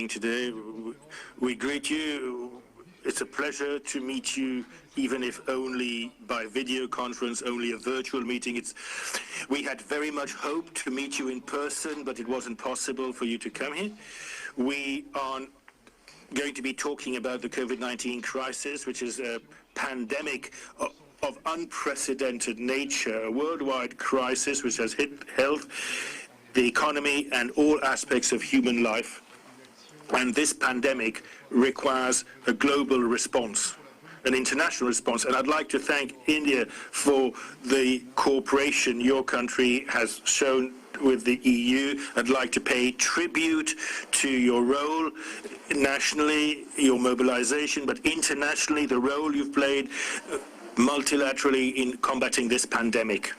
evening today. We greet you. It's a pleasure to meet you, even if only by video conference, only a virtual meeting. We had very much hoped to meet you in person, but it wasn't possible for you to come here. We are going to be talking about the COVID-19 crisis, which is a pandemic of unprecedented nature, a worldwide crisis which has hit health, the economy, and all aspects of human life. And this pandemic requires a global response, an international response. And I'd like to thank India for the cooperation your country has shown with the EU. I'd like to pay tribute to your role nationally, your mobilization, but internationally, the role you've played multilaterally in combating this pandemic.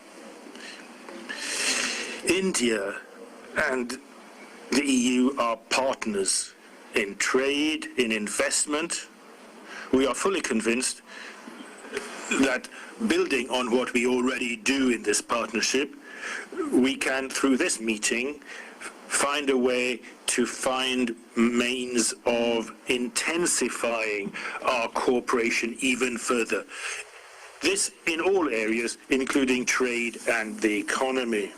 India and the EU are partners in trade, in investment. We are fully convinced that building on what we already do in this partnership, we can, through this meeting, find a way to find means of intensifying our cooperation even further. This in all areas, including trade and the economy.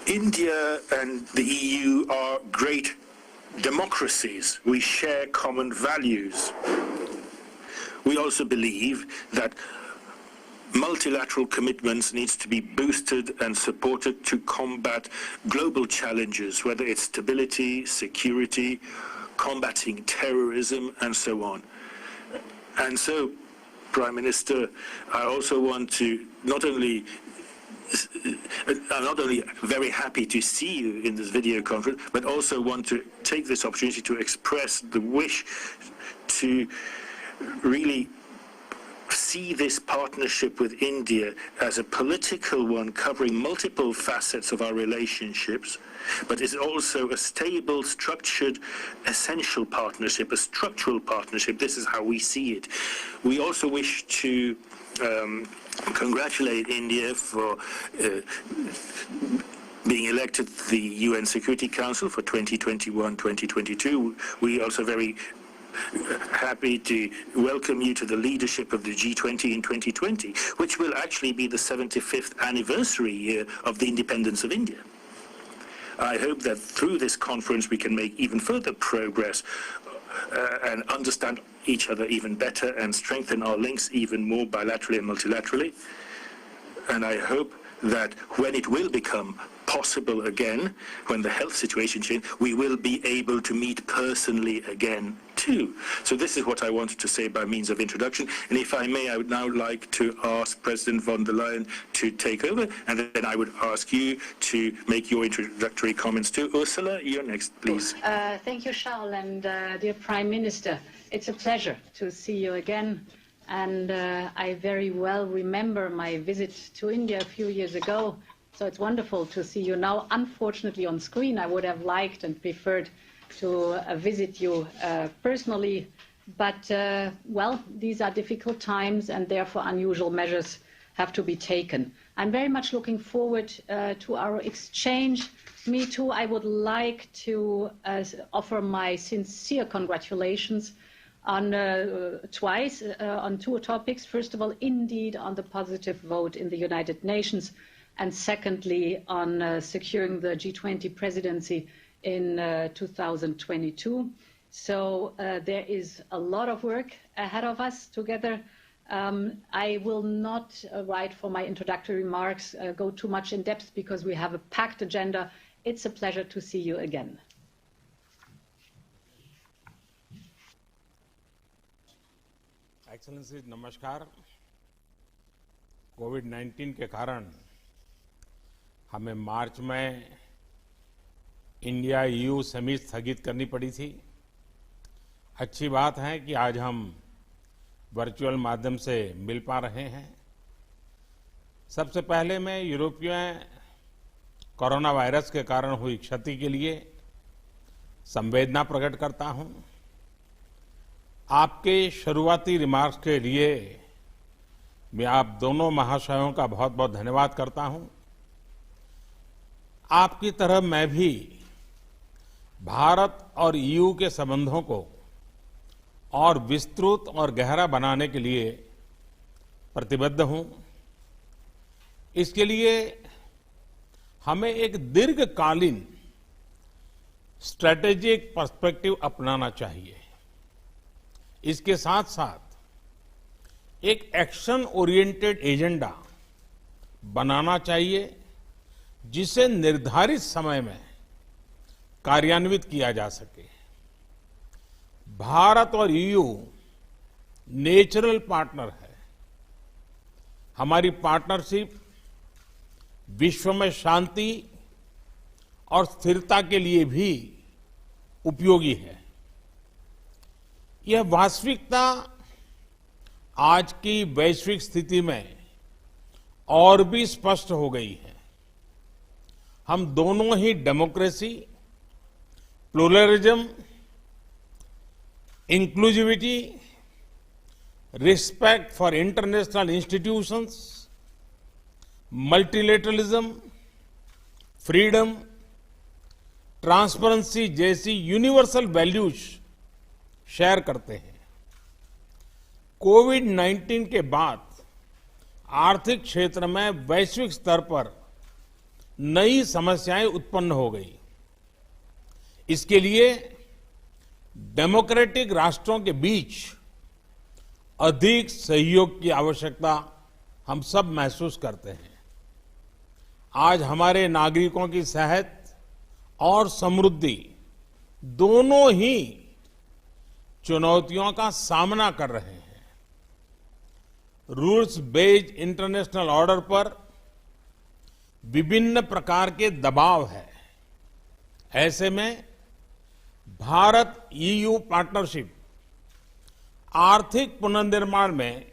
India and the EU are great democracies. We share common values. We also believe that multilateral commitments needs to be boosted and supported to combat global challenges, whether it's stability, security, combating terrorism, and so on. And so, Prime Minister, I also want to I'm not only very happy to see you in this video conference, but also want to take this opportunity to express the wish to really see this partnership with India as a political one covering multiple facets of our relationships, but it's also a stable, structured, essential partnership, a structural partnership. This is how we see it. We also wish to congratulate India for being elected to the UN Security Council for 2021-2022. We are also very happy to welcome you to the leadership of the G20 in 2020, which will actually be the 75th anniversary year of the independence of India. I hope that through this conference we can make even further progress and understand each other even better and strengthen our links even more bilaterally and multilaterally. And I hope that when it will become possible again, when the health situation changes, we will be able to meet personally again too. So this is what I wanted to say by means of introduction. And if I may, I would now like to ask President von der Leyen to take over, and then I would ask you to make your introductory comments too. Ursula, you're next, please. Thank you, Charles, and dear Prime Minister. It's a pleasure to see you again. And I very well remember my visit to India a few years ago. So it's wonderful to see you now. Unfortunately on screen, I would have liked and preferred to visit you personally. But, well, these are difficult times and therefore unusual measures have to be taken. I'm very much looking forward to our exchange. Me too, I would like to offer my sincere congratulations on twice, on two topics. First of all, indeed, on the positive vote in the United Nations, and secondly, on securing the G20 presidency in 2022. So there is a lot of work ahead of us together. I will not, right for my introductory remarks, go too much in depth because we have a packed agenda. It's a pleasure to see you again. Excellency नमस्कार। कोविड-19 के कारण हमें मार्च में India EU summit स्थगित करनी पड़ी थी। अच्छी बात है कि आज हम वर्चुअल माध्यम से मिल पा रहे हैं। सबसे पहले मैं यूरोपीय कोरोना वायरस के कारण हुई क्षति के लिए संवेदना प्रकट करता हूं। आपके शुरुआती रिमार्क्स के लिए मैं आप दोनों महाशयों का बहुत बहुत धन्यवाद करता हूं। आपकी तरह मैं भी भारत और ईयू के संबंधों को और विस्तृत और गहरा बनाने के लिए प्रतिबद्ध हूं। इसके लिए हमें एक दीर्घकालीन स्ट्रेटेजिक पर्सपेक्टिव अपनाना चाहिए। इसके साथ साथ एक एक्शन ओरिएंटेड एजेंडा बनाना चाहिए जिसे निर्धारित समय में कार्यान्वित किया जा सके। भारत और ईयू नेचुरल पार्टनर है। हमारी पार्टनरशिप विश्व में शांति और स्थिरता के लिए भी उपयोगी है। यह वास्तविकता आज की वैश्विक स्थिति में और भी स्पष्ट हो गई है। हम दोनों ही democracy, pluralism, inclusivity, respect for international institutions, multilateralism, freedom, transparency जैसी यूनिवर्सल वैल्यूज शेयर करते हैं। कोविड-19 के बाद आर्थिक क्षेत्र में वैश्विक स्तर पर नई समस्याएं उत्पन्न हो गई। इसके लिए डेमोक्रेटिक राष्ट्रों के बीच अधिक सहयोग की आवश्यकता हम सब महसूस करते हैं। आज हमारे नागरिकों की सेहत और समृद्धि दोनों ही चुनौतियों का सामना कर रहे हैं। रूल्स बेस्ड इंटरनेशनल ऑर्डर पर विभिन्न प्रकार के दबाव है। ऐसे में भारत ईयू पार्टनरशिप आर्थिक पुनर्निर्माण में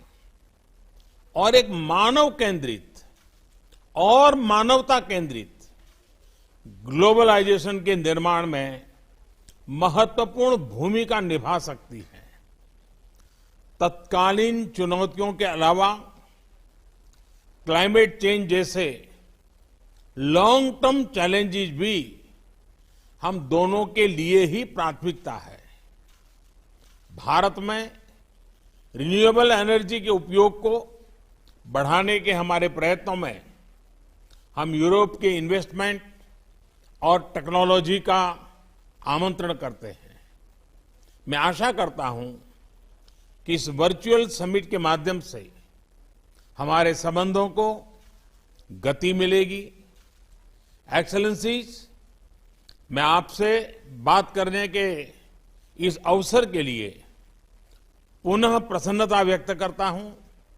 और एक मानव केंद्रित और मानवता केंद्रित ग्लोबलाइजेशन के निर्माण में महत्वपूर्ण भूमिका निभा सकती है। तत्कालीन चुनौतियों के अलावा क्लाइमेट चेंज जैसे लॉन्ग टर्म चैलेंजेस भी हम दोनों के लिए ही प्राथमिकता है। भारत में रिन्यूएबल एनर्जी के उपयोग को बढ़ाने के हमारे प्रयत्नों में हम यूरोप के इन्वेस्टमेंट और टेक्नोलॉजी का आमंत्रण करते हैं। मैं आशा करता हूं कि इस वर्चुअल समिट के माध्यम से हमारे संबंधों को गति मिलेगी। एक्सेलेंसीज, मैं आपसे बात करने के इस अवसर के लिए पुनः प्रसन्नता व्यक्त करता हूं।